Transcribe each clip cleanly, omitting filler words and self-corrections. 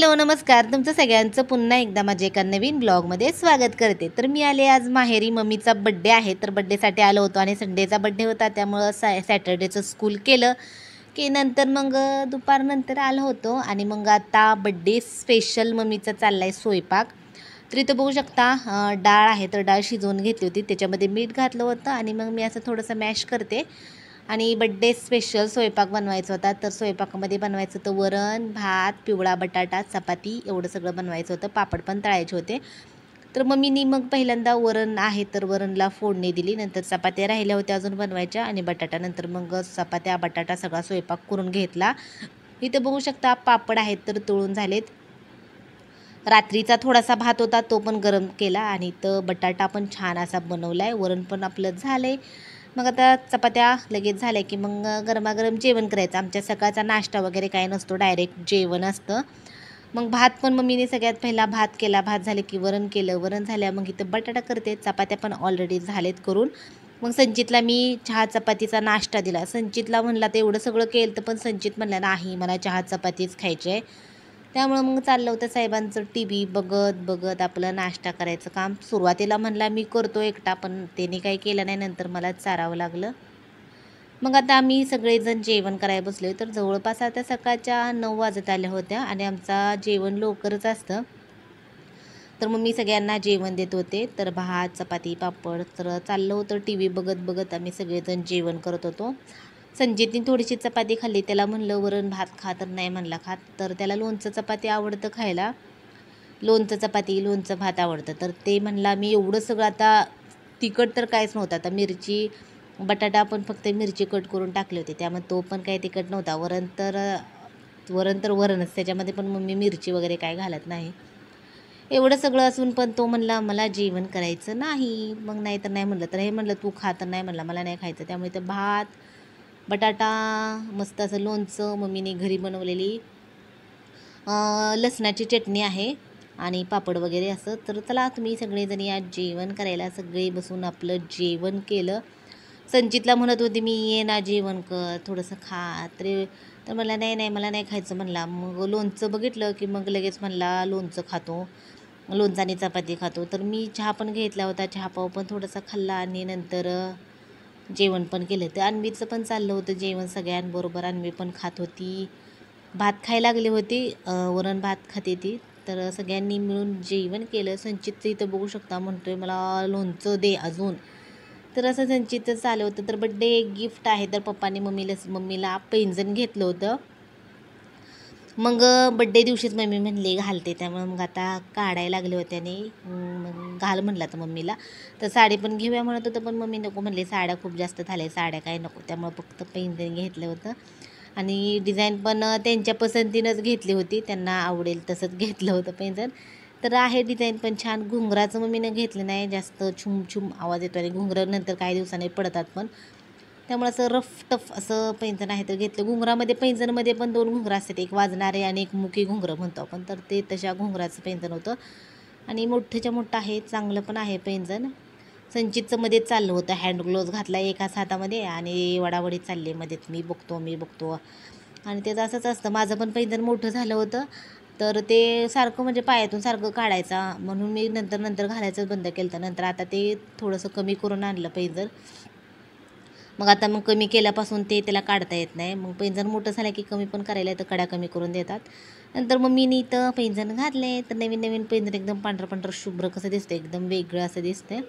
Hello नमस्कार. तुमचं सगळ्यांचं पुन्हा एकदा माझ्या एका नवीन ब्लॉगमध्ये स्वागत करते. तर मी आले आज माहेरी. मम्मीचा बड्डे आहे तर बड्डेसाठी आलो होतो आणि संडेचा बड्डे होता त्यामुळं सॅटर्डेचं स्कूल केलं की नंतर मग दुपारनंतर आलो होतो आणि मग आता बड्डे स्पेशल मम्मीचा चालला आहे स्वयंपाक. तर इथं बघू शकता डाळ आहे तर डाळ शिजवून घेतली होती, त्याच्यामध्ये मीठ घातलं होतं आणि मग मी असं थोडंसं मॅश करते आणि बड्डे स्पेशल स्वयंपाक बनवायचा होता. तर स्वयंपाकामध्ये बनवायचं होतं वरण भात, पिवळा बटाटा, चपाती एवढं सगळं बनवायचं होतं. पापड पण तळायचे होते. तर मम्मीनी मग पहिल्यांदा वरण आहे तर वरणला फोडणी दिली, नंतर चपात्या राहिल्या होत्या अजून बनवायच्या आणि बटाटा, नंतर मग चपात्या बटाटा सगळा स्वयंपाक करून घेतला. इथं बघू शकता पापड आहेत तर तळून झालेत. रात्रीचा थोडासा भात होता तो पण गरम केला आणि इथं बटाटा पण छान असा बनवला आहे. वरण पण आपलं झालं आहे. मग आता चपात्या लगेच झाल्या की मग गरमागरम जेवण करायचं. आमच्या सकाळचा नाश्ता वगैरे काय नसतो, डायरेक्ट जेवण असतं. मग भात पण मम्मीने सगळ्यात पहिला भात केला, भात झाले की वरण केलं, वरण झाल्या मग इथं बटाटा करते. चपात्या पण ऑलरेडी झालेत करून. मग संचितला मी चहा चपातीचा नाश्ता दिला. संचितला म्हणला तर एवढं सगळं केलं तर पण संचित म्हणला नाही मला चहा चपातीच खायची आहे. त्यामुळं मग चाललं होतं साहेबांचं टी व्ही बघत बघत आपलं नाश्ता करायचं काम. सुरुवातीला म्हणला मी करतो एकटा, पण त्याने काही केलं नाही, नंतर मला चारावं लागलं. मग आता आम्ही सगळेजण जेवण करायला बसलो. तर जवळपास आता सकाळच्या 9 वाजत आल्या होत्या आणि आमचा जेवण लवकरच असतं. तर मग मी सगळ्यांना जेवण देत होते. तर भात चपाती पापड तर चाललं होतं. टी व्ही बघत बघत आम्ही सगळेजण जेवण करत होतो. संजितने थोडीशी चपाती खाल्ली. त्याला म्हणलं वरण भात खा तर नाही म्हणला खात. तर त्याला लोणचं चपाती आवडतं खायला, लोणचं चपाती लोणचं भात आवडतं. तर ते म्हणला मी एवढं सगळं आता तिखट तर काहीच नव्हतं. आता मिरची बटाटा पण फक्त मिरची कट करून टाकली होती त्यामुळे तो पण काही तिखट नव्हता. वरण तर वरणच, त्याच्यामध्ये पण मम्मी मिरची वगैरे काय घालत नाही. एवढं सगळं असून पण तो म्हणला मला जेवण करायचं नाही. मग नाही तर नाही म्हणलं, तर हे म्हणलं तू खा तर नाही म्हणला मला नाही खायचं. त्यामुळे ते भात बटाटा मस्त असं लोणचं मम्मीने घरी बनवलेली लसणाची चटणी आहे आणि पापड वगैरे असं. तर चला तुम्ही सगळेजणी आज जेवण करायला सगळे बसून आपलं जेवण केलं. संचितला म्हणत होती मी ये ना जेवण कर थोडंसं खा, तर मला नाही नाही मला नाही खायचं म्हणला. मग लोणचं बघितलं की मग लगेच म्हणला लोणचं खातो, लोणचं आणि चपाती खातो. तर मी चहा पण घेतला होता, चहापाव पण थोडासा खाल्ला आणि नंतर जेवण पण केलं. तर अन्वीचं पण चाललं होतं जेवण सगळ्यांबरोबर. अन्वी पण खात होती, भात खायला लागली होती, वरण भात खाते ती. तर सगळ्यांनी मिळून जेवण केलं. संचितचं इथं बघू शकता म्हणतोय मला लोणचं दे अजून. तर असं संचितचं चालू होतं. तर बड्डे गिफ्ट आहे तर पप्पाने मम्मीला पैंजण घेतलं होतं. मग बड्डे दिवशीच मम्मी म्हणली घालते, त्यामुळे मग आता काढायला लागले होते आणि मग घाल म्हणला तर मम्मीला. तर साडी पण घेऊया म्हणत होतं पण मम्मी नको म्हणले, साड्या खूप जास्त झाल्या, साड्या काय नको. त्यामुळे फक्त पैंजण घेतलं होतं आणि डिझाईन पण त्यांच्या पसंतीनंच घेतली होती, त्यांना आवडेल तसंच घेतलं होतं पैंजण. तर आहे डिझाईन पण छान. घुंगराचं मम्मीनं घेतलं नाही, जास्त छुम छुम आवाज येतो आणि घुंगरं नंतर काही दिवसांनी पडतात पण, त्यामुळे असं रफ टफ असं पैंजण आहे तर घेतलं. घुंगरामध्ये पैंजणमध्ये पण 2 घुंगरं असतात, एक वाजणारे आणि एक मुखी घुंगरं म्हणतो आपण. तर ते तशा घुंगराचं पैंजण होतं आणि मोठ्याच्या मोठं आहे, चांगलं पण आहे पैंजण. संचितचं मध्येच चाललं होतं, हँड ग्लोव्ज घातला एकाच हातामध्ये आणि वडावडी चालली मध्येच मी बघतो आणि त्याचं असंच असतं. माझं पण पैंजण मोठं झालं होतं तर ते सारखं म्हणजे पायातून सारखं काढायचा, म्हणून मी नंतर घालायचं बंद केलं. तर नंतर आता ते थोडंसं कमी करून आणलं पैंजण. मग कमी केल्यापासून त्याला काढता येत नाही. मग पैंजण मोठं झालं की कमी पण करायला तर कडा कमी करून देतात. नंतर मम्मीने इथं पैंजण घातले तर नवीन पैंजण एकदम पांढरं शुभ्र कसं दिसतं, एकदम वेगळं असं दिसतं.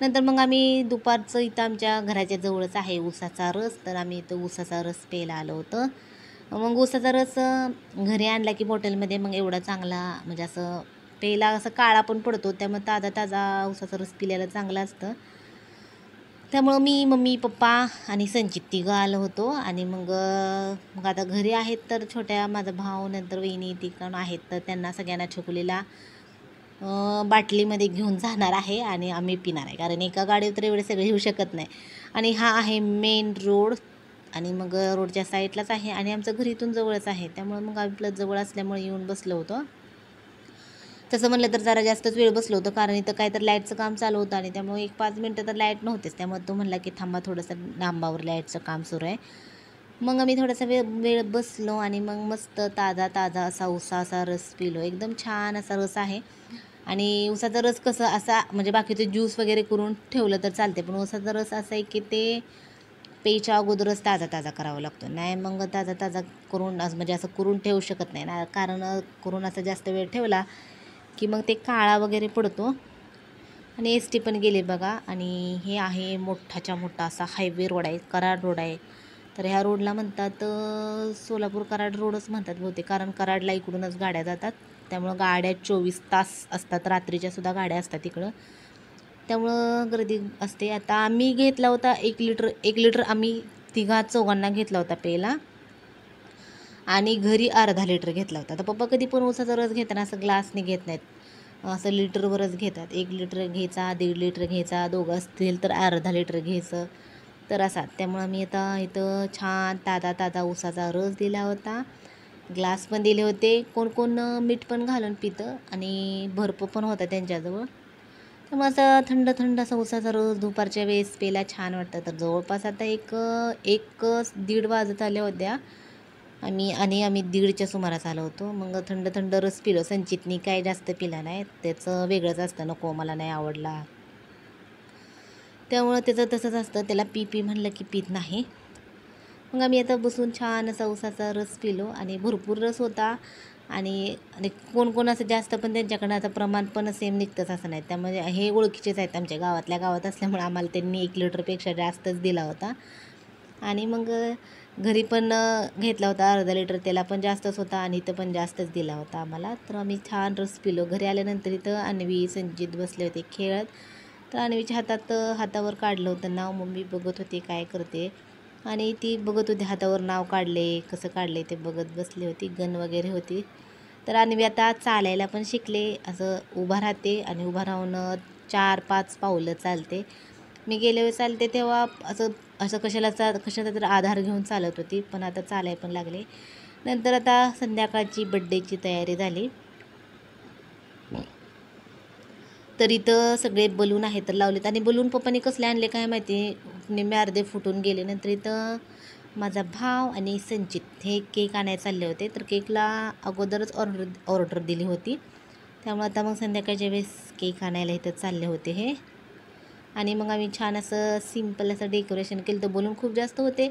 नंतर मग आम्ही दुपारचं इथं आमच्या घराच्या जवळच आहे ऊसाचा रस, तर आम्ही इथं ऊसाचा रस प्यायला आलो होतं. मग ऊसाचा रस घरी आणला की बॉटलमध्ये मग एवढा चांगला म्हणजे असं प्यायला असं काळा पण पडतो, त्यामुळे ताजा ऊसाचा रस पिल्याला चांगला असतं. त्यामुळं मी मम्मी पप्पा आणि संचित तिघं आलो होतो आणि मग आता घरी आहेत तर छोट्या माझा भाऊ नंतर वहिनी तिकडून आहेत तर त्यांना सगळ्यांना छकुलीला बाटलीमध्ये घेऊन जाणार आहे आणि आम्ही पिणार आहे, कारण एका गाडीवर तर एवढे सगळे येऊ शकत नाही. आणि हा आहे मेन रोड आणि मग रोडच्या साईडलाच आहे आणि आमचं घरी इथून जवळच आहे, त्यामुळे मग आपलं जवळ असल्यामुळे येऊन बसलो होतो. तसं म्हणलं तर जरा जास्तच वेळ बसलो होतो, कारण इथं काय तर लाईटचं काम चालू होतं आणि त्यामुळे 1-5 मिनटं तर लाईट नव्हतेच. त्यामुळे तो म्हणला की थांबा थोडंसं डांबावर लाईटचं काम सुरू आहे. मग आम्ही थोडासा वेळ वेळ बसलो आणि मग मस्त ताजा ताजा असा उसाचा रस पिलो. एकदम छान असा रस आहे. आणि उसाचा रस कसं असा म्हणजे बाकीचे ज्यूस वगैरे करून ठेवलं तर चालते, पण उसाचा रस असा आहे की ते प्यायच्या अगोदरच ताजा ताजा करावा लागतो. नाही मग ताजा ताजा करून म्हणजे असं करून ठेवू शकत नाही ना, कारण करून असं जास्त वेळ ठेवला की मग ते काळा वगैरे पडतो. आणि एस टी पण गेले बघा. आणि हे आहे मोठाच्या मोठा असा हायवे रोड आहे, कराड रोड आहे. तर ह्या रोडला म्हणतात सोलापूर कराड रोडच म्हणतात बहुतेक, कारण कराडला इकडूनच गाड्या जातात. त्यामुळं गाड्या 24 तास असतात, रात्रीच्यासुद्धा गाड्या असतात इकडं. त्यामुळं गर्दी असते. आता आम्ही घेतला होता 1 लिटर आम्ही तिघा चौघांना घेतला होता प्यायला. आणि घरी अर्धा लिटर घेतला होता. तर पप्पा कधी पण उसाचा रस घेताना असं ग्लासने घेत नाहीत, असं लिटरवरच घेतात. 1 लिटर घ्यायचा, 1.5 लिटर घ्यायचा, दोघं असतील तर अर्धा लिटर घ्यायचं. तर असा त्यामुळं मी आता इथं छान ताजा ताजा उसाचा रस दिला होता. ग्लास पण दिले होते. कोण कोण मीठ पण घालून पितं आणि बर्फ पण होता त्यांच्याजवळ. त्यामुळे असं थंड थंड असा उसाचा रस दुपारच्या वेळेस प्यायला छान वाटतं. तर जवळपास आता एक 1:30 वाजत आल्या होत्या. आम्ही 1:30च्या सुमारास आलो होतो. मग थंड थंड रस पिलो. संचितनी काय जास्त पिला नाही, त्याचं वेगळंच असतं, नको मला नाही आवडला. त्यामुळं त्याचं तसंच असतं, त्याला पी पी म्हणलं की पीत नाही. मग आम्ही आता बसून छान असा उसाचा रस पिलो आणि भरपूर रस होता. आणि आणि कोण कोण असं जास्त पण त्यांच्याकडनं आता प्रमाण पण सेम निघतंच असं नाही. त्यामुळे हे ओळखीचेच आहेत आमच्या गावातल्या गावात असल्यामुळे आम्हाला त्यांनी 1 लिटरपेक्षा जास्तच दिला होता. आणि मग घरी पण घेतला होता अर्धा लिटर, त्याला पण जास्तच होता आणि इथं पण जास्तच दिला होता आम्हाला. तर आम्ही छान रस पिलो. घरी आल्यानंतर इथं अन्वी संजित बसले होते खेळत. तर अन्वीच्या हातावर काढलं होतं नाव. मम्मी बघत होती काय करते, आणि ती बघत होती हातावर नाव काढले कसं काढले ते बघत बसली होती. गन वगैरे होती. तर अन्वी आता चालायला पण शिकले. असं उभा राहते आणि उभा राहून 4-5 पावलं चालते. मी गेले वेळेस चालते तेव्हा असं असं कशाचा तर आधार घेऊन चालत होती, पण आता चालाय पण लागले. नंतर आता संध्याकाळची बड्डेची तयारी झाली. तर इथं सगळे बलून आहेत तर लावलेत. आणि बलून पप्पांनी कसले आणले काय माहिती, निम्मे अर्धे फुटून गेले. नंतर इथं माझा भाव आणि संचित हे केक आणायला चालले होते. तर केकला अगोदरच ऑर्डर दिली होती. त्यामुळे आता मग संध्याकाळच्या वेळेस केक आणायला इथं चालले होते हे. आणि मग आम्ही छान असं सिम्पल असं डेकोरेशन केलं. तर बलून खूप जास्त होते,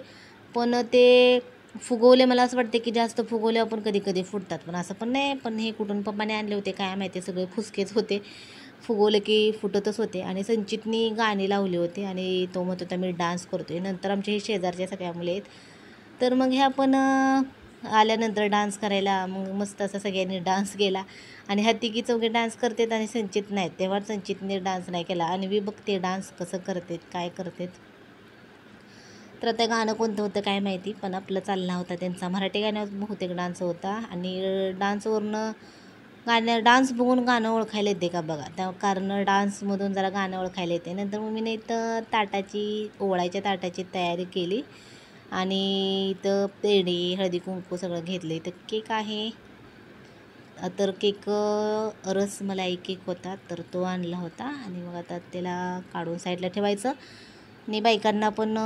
पण ते फुगवले. मला असं वाटते की जास्त फुगवले आपण कधी कधी फुटतात, पण असं पण नाही. पण हे कुठून पप्पाने आणले होते काय माहिती, सगळे फुसकेच होते. फुगवले की फुटतच होते. आणि संचितनी गाणी लावली होती आणि तो म्हणत होता मी डान्स करतो आहे. नंतर आमच्या हे शेजारच्या सगळ्या मुली आहेत, तर मग ह्या पण आल्यानंतर डान्स करायला मग मस्त असं सगळ्यांनी डान्स केला. आणि ह्या तिघी चौघे डान्स करतात आणि संचित नाहीत. तेव्हा संचितने डान्स नाही केला. आणि मी बघते डान्स कसं करतात काय करतात. तर आता गाणं कोणतं होतं काय माहिती, पण आपलं चालला होता त्यांचा मराठी गाण्यावर बहुतेक डान्स होता. आणि डान्स बघून गाणं ओळखायला येते का बघा, त्या कारण डान्समधून जरा गाणं ओळखायला येते. नंतर मग मी इथं ओवाळायच्या ताटाची तयारी केली. आणि इथं पेढे हळदी कुंकू सगळं घेतलं. इथं केक आहे. तर केक रसमलाई केक होता, तर तो आणला होता. आणि मग आता त्याला काढून साईडला ठेवायचं. आणि बायकांना पण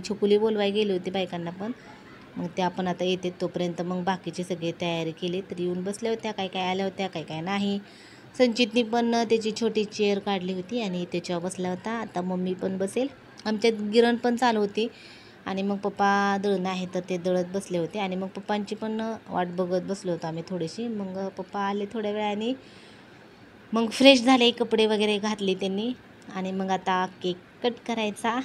छकुली बोलवाय गेली होती बायकांना पण. मग त्या पण आता येते तोपर्यंत मग बाकीची सगळी तयारी केली. तर येऊन बसल्या होत्या, काय काय आल्या होत्या काय काय नाही. संचितनी पण त्याची छोटी चेअर काढली होती आणि त्याच्यावर बसला होता. आता मम्मी पण बसेल. आमच्यात गिरण पण चालू होती. आणि मग पप्पा दळणं आहे तर ते दळत बसले होते. आणि मग पप्पांची पण वाट बघत बसलो होतो आम्ही थोडीशी. मग पप्पा आले थोड्या वेळाने. मग फ्रेश झाले, कपडे वगैरे घातले त्यांनी. आणि मग आता केक कट करायचा.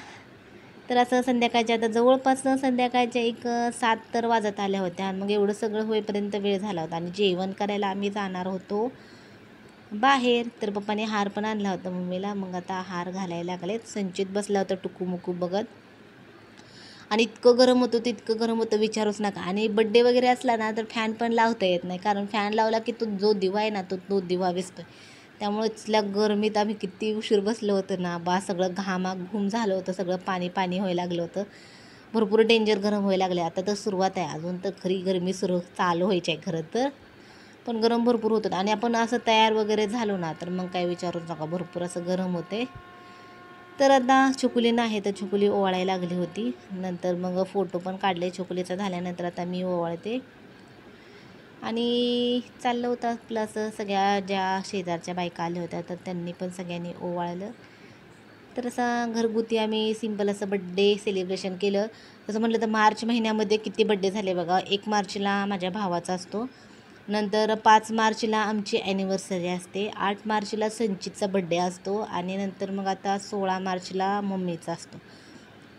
तर असं संध्याकाळच्या आता जवळपास संध्याकाळच्या 7 तर वाजत आल्या होत्या. मग एवढं सगळं होईपर्यंत वेळ झाला होता. आणि जेवण करायला आम्ही जाणार होतो बाहेर. तर पप्पाने हार पण आणला होता मम्मीला. मग आता हार घालायला लागलेत. संचित बसला होता टुकूमुकू बघत. आणि इतकं गरम होतं विचारूच नका. आणि बड्डे वगैरे असला ना तर फॅन पण लावता येत नाही, कारण फॅन लावला की तो जो दिवा आहे ना तो दिवा विझतो. त्यामुळे इथल्या गरमीत आम्ही किती उशीर बसलो होतो ना सगळं घामाघूम झालं होतं, सगळं पाणी पाणी व्हायला लागलं होतं. भरपूर डेंजर गरम व्हायला लागले. आता तर सुरुवात आहे, अजून तर खरी गरमी चालू व्हायची आहे खरं तर. पण गरम भरपूर होतं. आणि आपण असं तयार वगैरे झालो ना तर मग काय विचारूच नका, भरपूर असं गरम होते. तर आता छकुली नाही तर छकुली ओवाळायला लागली होती. नंतर मग फोटो पण काढले छकुलीचा झाल्यानंतर. आता मी ओवाळते आणि चाललं होतं प्लस सगळ्या ज्या शेजारच्या बायका आल्या होत्या तर त्यांनी पण सगळ्यांनी ओवाळलं. तर असं घरगुती आम्ही सिंपल असं बड्डे सेलिब्रेशन केलं. तसं म्हटलं तर मार्च महिन्यामध्ये किती बड्डे झाले बघा. 1 मार्चला माझ्या भावाचा असतो, नंतर 5 मार्चला आमची ॲनिव्हर्सरी असते, 8 मार्चला संचितचा बड्डे असतो आणि नंतर मग आता 16 मार्चला मम्मीचा असतो.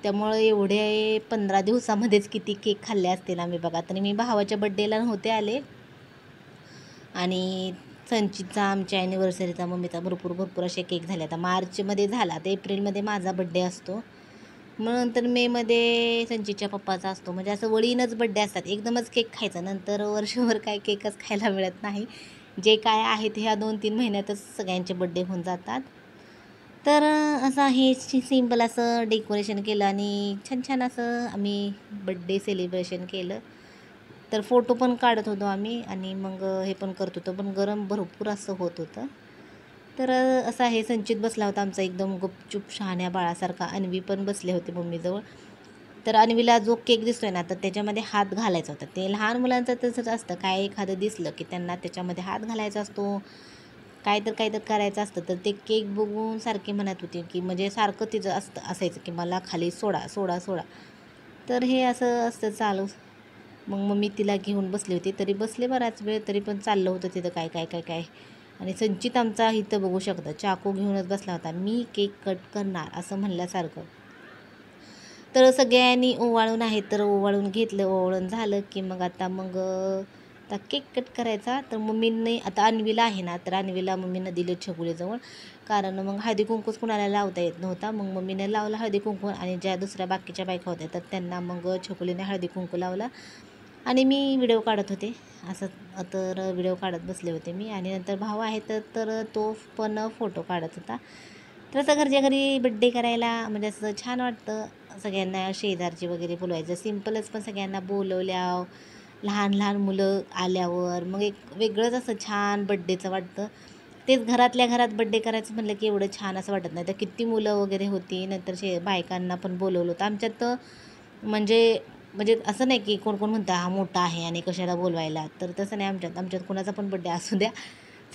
त्यामुळं एवढे 15 दिवसामध्येच किती केक खाल्ले असतील आम्ही बघा. तर मी भावाच्या बड्डेला नव्हते आले आणि संचितचा आमच्या ॲनिव्हर्सरीचा मम्मीचा भरपूर असे केक झाले. आता मार्चमध्ये झाला तर एप्रिलमध्ये माझा बड्डे असतो, मग नंतर मेमध्ये संचितच्या पप्पाचा असतो. म्हणजे असं वळीनच बड्डे असतात, एकदमच केक खायचा, नंतर वर्षभर काय केकच खायला मिळत नाही. जे काय आहेत ह्या 2-3 महिन्यातच सगळ्यांचे बड्डे होऊन जातात. तर असं हे सिंपल असं डेकोरेशन केलं आणि छान असं आम्ही बड्डे सेलिब्रेशन केलं. तर फोटो पण काढत होतो आम्ही आणि मग हे पण करत होतो, पण गरम भरपूर असं होत होतं. तर असं आहे, संचित बसला होता आमचा एकदम गुपचूप शहाण्या बाळासारखा. अन्वी पण बसले होते मम्मीजवळ. तर अन्वीला जो केक दिसतोय ना तर त्याच्यामध्ये हात घालायचा होता. ते लहान मुलांचं तसंच असतं, काय एखादं दिसलं की त्यांना त्याच्यामध्ये हात घालायचा असतो, काय तर करायचं असतं. तर ते केक बघून सारखे म्हणत होते की म्हणजे सारखं तिचं असायचं की मला खाली सोडा सोडा सोडा. तर हे असं असतं चालू. मग मम्मी तिला घेऊन बसली होती, तरी बसले बराच वेळ, तरी पण चाललं होतं तिथं काय. आणि संचित आमचा इथं बघू शकता चाकू घेऊनच बसला होता, मी केक कट करणार असं म्हणल्यासारखं. तर सगळ्यांनी ओवाळून आहे तर ओवाळून घेतलं. ओवाळून झालं की मग आता आता केक कट करायचा. तर मम्मीने आता अन्वीला आहे ना, तर अन्वीला मम्मीनं दिलं छकुलीजवळ, कारण मग हळदी कुंकूच कुणाला लावता येत नव्हता. मग मम्मीने लावला हळदी कुंकू आणि ज्या दुसऱ्या बाकीच्या बायका होत्या तर त्यांना मग छकुलीने हळदी कुंकू लावला आणि मी व्हिडिओ काढत होते असं. तर व्हिडिओ काढत बसले होते मी आणि नंतर भाऊ आहे तर तो पण फोटो काढत होता. तर असं घरच्या घरी बड्डे करायला म्हणजे असं छान वाटतं. सगळ्यांना शेजारची वगैरे बोलवायचं, सिम्पलच पण सगळ्यांना बोलवल्यावर लहान मुलं आल्यावर मग एक वेगळंच असं छान बड्डेचं वाटतं. तेच घरातल्या घरात बड्डे करायचं म्हटलं की एवढं छान असं वाटत नाही. तर किती मुलं वगैरे होती, नंतर बायकांना पण बोलवलं होतं आमच्यात. तर म्हणजे म्हणजे असं नाही की कोण म्हणतं हा मोठा आहे आणि कशाला बोलवायला, तर तसं नाही. आमच्यात कोणाचा पण बड्डे असू द्या,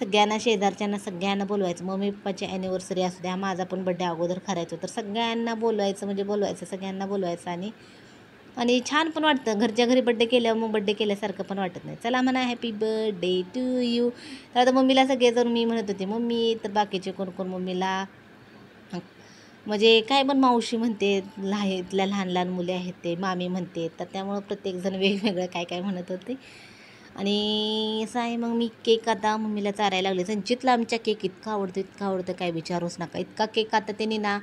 सगळ्यांना शेजारच्यांना सगळ्यांना बोलवायचं. मम्मी पप्पाची ॲनिव्हर्सरी असू द्या, माझा पण बड्डे अगोदर करायचो, तर सगळ्यांना बोलवायचं म्हणजे बोलवायचं, सगळ्यांना बोलवायचं. आणि छान पण वाटतं घरच्या घरी बड्डे केल्यावर. मग बड्डे केल्यासारखं पण वाटत नाही. चला म्हणा हॅपी बर्थडे टू यू. तर आता मम्मीला सगळेजण मी म्हणत होते मम्मी, तर बाकीचे कोण मम्मीला म्हणजे काय पण मावशी म्हणते, इथल्या लहान मुले आहेत ते मामी म्हणते, तर त्यामुळं प्रत्येकजण वेगवेगळं काय म्हणत होते. आणि असं आहे, मग मी केक आता मम्मीला चारायला लागले. संचितला आमच्या केक इतका आवडतं काय विचारूच नका. इतका केक आता त्यांनी ना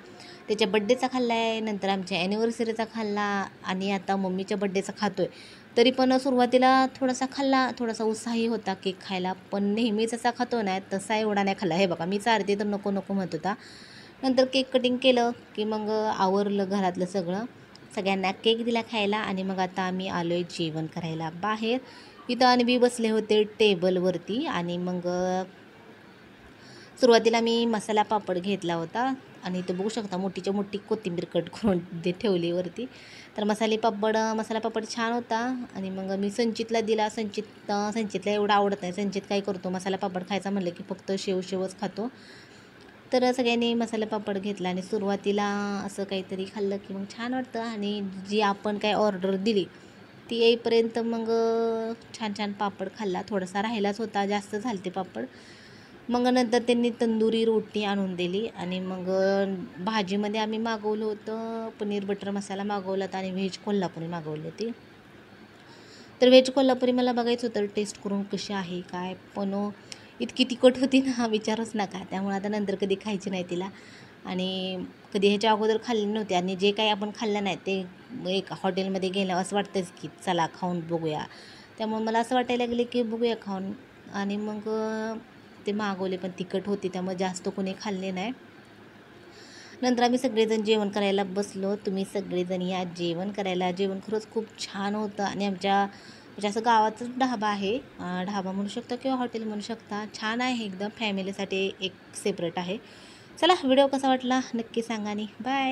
त्याच्या बड्डेचा खाल्ला आहे, नंतर आमच्या ॲनिव्हर्सरीचा खाल्ला आणि आता मम्मीच्या बड्डेचा खातो आहे. तरी पण सुरुवातीला थोडासा खाल्ला, थोडासा उत्साही होता केक खायला, पण नेहमीच असा खातो नाही तसा एवढा नाही खाल्ला. हे बघा मी चारते तर नको म्हणत होता. नंतर केक कटिंग केलं की मग आवरलं घरातलं सगळं, सगळ्यांना केक दिला खायला आणि मग आता आम्ही आलो आहे जेवण करायला बाहेर. इथं अन्वी बसले होते टेबलवरती आणि मग सुरुवातीला मी मसाला पापड घेतला होता आणि इथं बघू शकता मोठीच्या मोठी कोथिंबीर कट करून ठेवली वरती. तर मसाला पापड छान होता आणि मग मी संचितला दिला. संचितला एवढं आवडत नाही. संचित काय करतो, मसाला पापड खायचा म्हणलं की फक्त शेवच खातो. तर सगळ्यांनी मसाला पापड घेतला आणि सुरुवातीला असं काहीतरी खाल्लं की मग छान वाटतं. आणि जी आपण काय ऑर्डर दिली ती येईपर्यंत मग छान पापड खाल्ला. थोडासा राहिलाच होता, जास्त झाले ते पापड. मग नंतर त्यांनी तंदुरी रोटी आणून दिली आणि मग भाजीमध्ये आम्ही मागवलं होतं पनीर बटर मसाला मागवला होता आणि व्हेज कोल्हापुरी मागवली होती. तर व्हेज कोल्हापुरी मला बघायचं होतं टेस्ट करून कशी आहे काय, पण इतकी तिखट होती ना विचारूच नका. त्यामुळे आता नंतर कधी खायची नाही तिला आणि कधी ह्याच्या अगोदर खाल्ली नव्हती. आणि जे काही आपण खाल्लं नाही ते एक हॉटेलमध्ये गेलं असं वाटतंच की चला खाऊन बघूया. त्यामुळे मला असं वाटायला लागले की बघूया खाऊन. आणि मग ते मागवले, पण तिखट होती त्यामुळे जास्त कोणी खाल्ले नाही. नंतर आम्ही सगळेजण जेवण करायला बसलो. तुम्ही सगळेजण या जेवण करायला. जेवण खरंच खूप छान होतं आणि आमच्या म्हणजे असं गावाचाच ढाबा आहे, ढाबा म्हणू शकता किंवा हॉटेल म्हणू शकता. छान आहे एकदम, फॅमिलीसाठी एक सेपरेट आहे. चला व्हिडिओ कसा वाटला नक्की सांगा आणि बाय.